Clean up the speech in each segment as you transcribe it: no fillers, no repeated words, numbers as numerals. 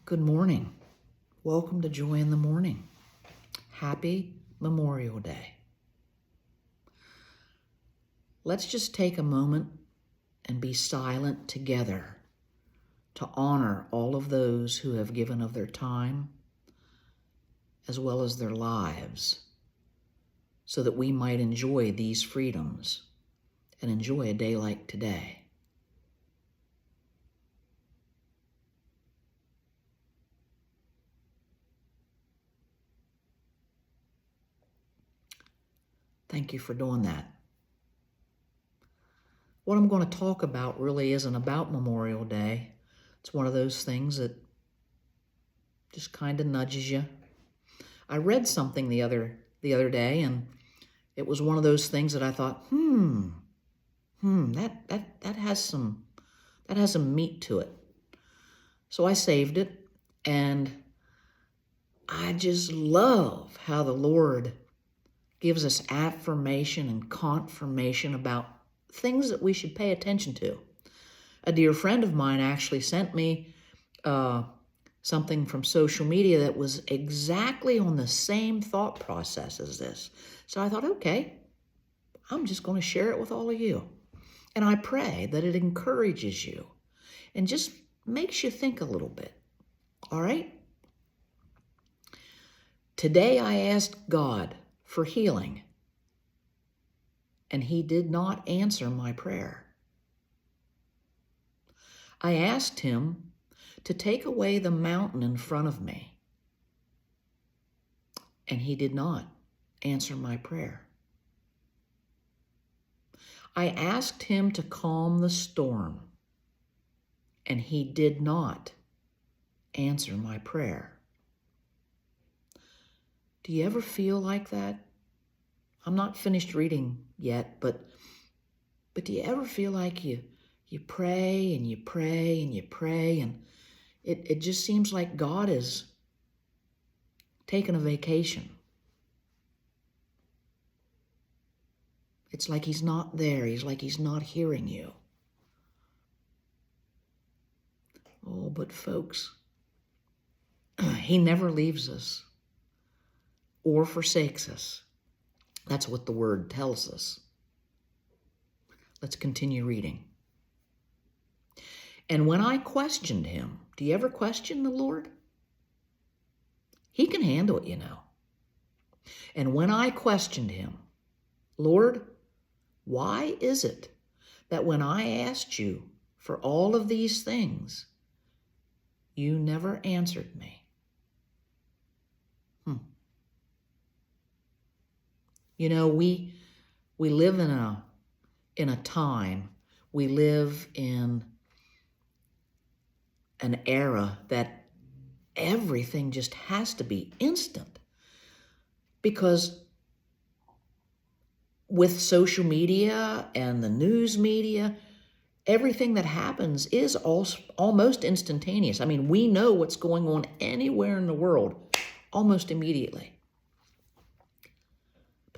Good morning. Welcome to Joy in the Morning. Happy Memorial Day. Let's just take a moment and be silent together to honor all of those who have given of their time as well as their lives so that we might enjoy these freedoms and enjoy a day like today. Thank you for doing that. What I'm going to talk about really isn't about Memorial Day. It's one of those things that just kind of nudges you. I read something the other day, and it was one of those things that I thought, that has some meat to it. So I saved it, and I just love how the Lord gives us affirmation and confirmation about things that we should pay attention to. A dear friend of mine actually sent me something from social media that was exactly on the same thought process as this. So I thought, okay, I'm just going to share it with all of you. And I pray that it encourages you and just makes you think a little bit. All right? Today I asked God for healing, and He did not answer my prayer. I asked Him to take away the mountain in front of me, and He did not answer my prayer. I asked Him to calm the storm, and He did not answer my prayer. Do you ever feel like that? I'm not finished reading yet, but do you ever feel like you pray and you pray and you pray, and it just seems like God is taking a vacation? It's like He's not there. He's like He's not hearing you. Oh, but folks, He never leaves us or forsakes us. That's what the Word tells us. Let's continue reading. And when I questioned Him, do you ever question the Lord? He can handle it, you know. And when I questioned Him, Lord, why is it that when I asked you for all of these things, you never answered me? You know, we live in a time, we live in an era that everything just has to be instant, because with social media and the news media, everything that happens is almost instantaneous. I mean, we know what's going on anywhere in the world almost immediately.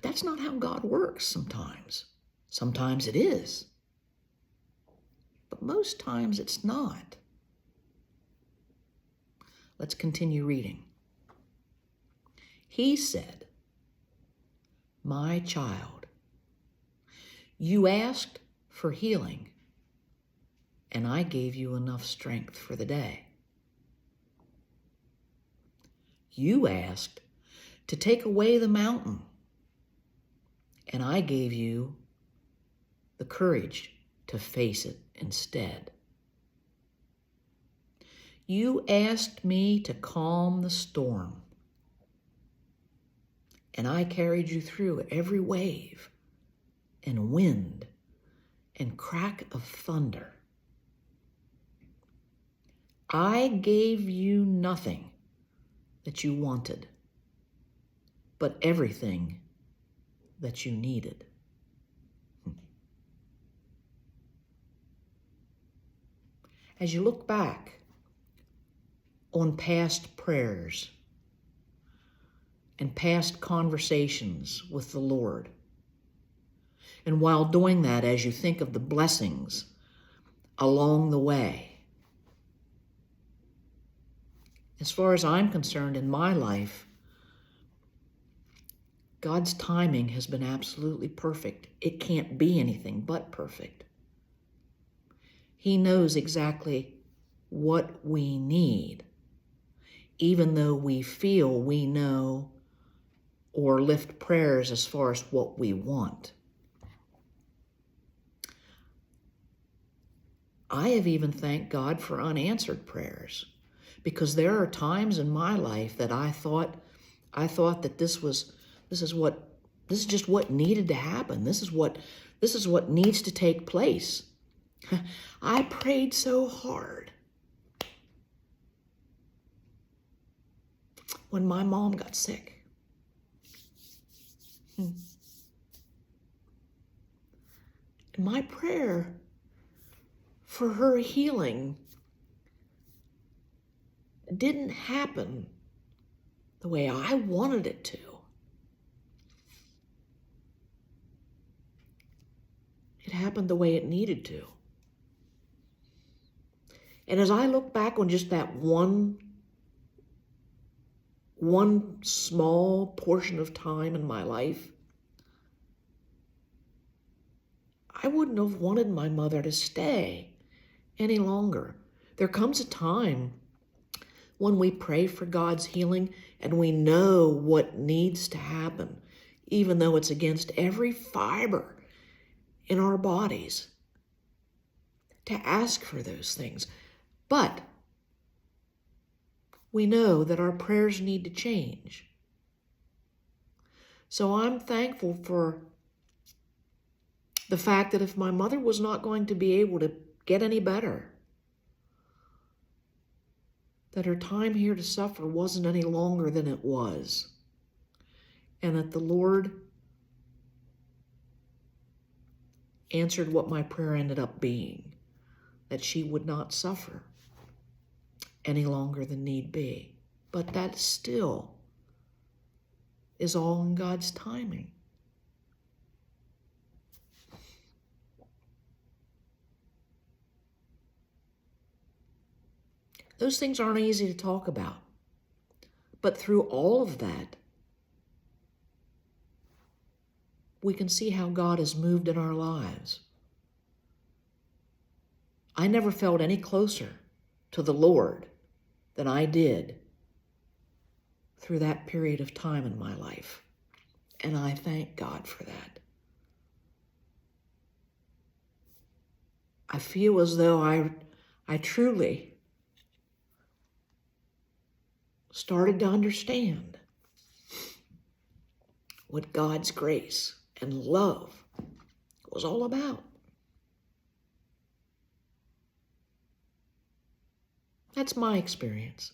But that's not how God works sometimes. Sometimes it is. But most times it's not. Let's continue reading. He said, "My child, you asked for healing, and I gave you enough strength for the day. You asked to take away the mountain, and I gave you the courage to face it instead. You asked me to calm the storm, and I carried you through every wave and wind and crack of thunder. I gave you nothing that you wanted, but everything that you needed." As you look back on past prayers and past conversations with the Lord, and while doing that, as you think of the blessings along the way, As far as I'm concerned in my life, God's timing has been absolutely perfect. It can't be anything but perfect. He knows exactly what we need, even though we feel we know or lift prayers as far as what we want. I have even thanked God for unanswered prayers, because there are times in my life that I thought that this is just what needed to happen. This is what needs to take place. I prayed so hard when my mom got sick. And my prayer for her healing didn't happen the way I wanted it to. It happened the way it needed to. And as I look back on just that one small portion of time in my life, I wouldn't have wanted my mother to stay any longer. There comes a time when we pray for God's healing and we know what needs to happen, even though it's against every fiber in our bodies to ask for those things. But we know that our prayers need to change. So I'm thankful for the fact that if my mother was not going to be able to get any better, that her time here to suffer wasn't any longer than it was, and that the Lord answered what my prayer ended up being, that she would not suffer any longer than need be. But that still is all in God's timing. Those things aren't easy to talk about. But through all of that, we can see how God has moved in our lives. I never felt any closer to the Lord than I did through that period of time in my life. And I thank God for that. I feel as though I truly started to understand what God's grace and love was all about. That's my experience.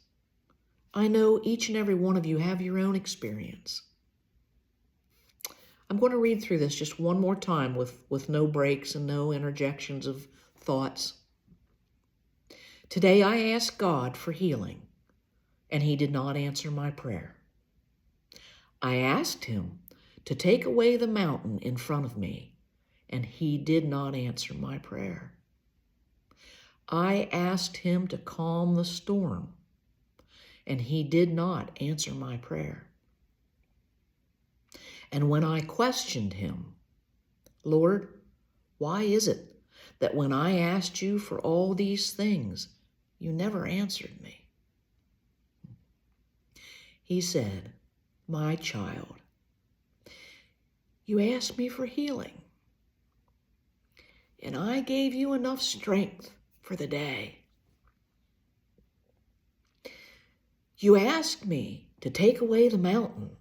I know each and every one of you have your own experience. I'm going to read through this just one more time with no breaks and no interjections of thoughts. Today I asked God for healing, and He did not answer my prayer. I asked Him to take away the mountain in front of me, and He did not answer my prayer. I asked Him to calm the storm, and He did not answer my prayer. And when I questioned Him, Lord, why is it that when I asked you for all these things, you never answered me? He said, my child, you asked me for healing, and I gave you enough strength for the day. You asked me to take away the mountain,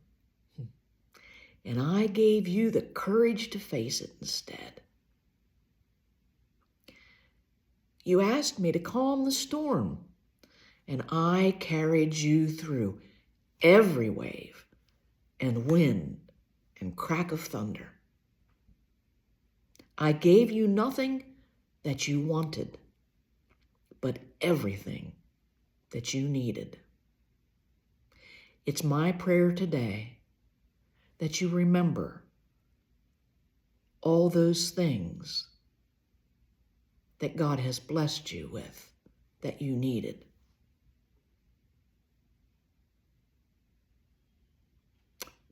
and I gave you the courage to face it instead. You asked me to calm the storm, and I carried you through every wave and wind and crack of thunder. I gave you nothing that you wanted, but everything that you needed. It's my prayer today that you remember all those things that God has blessed you with that you needed.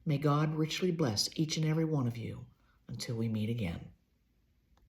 May God richly bless each and every one of you until we meet again.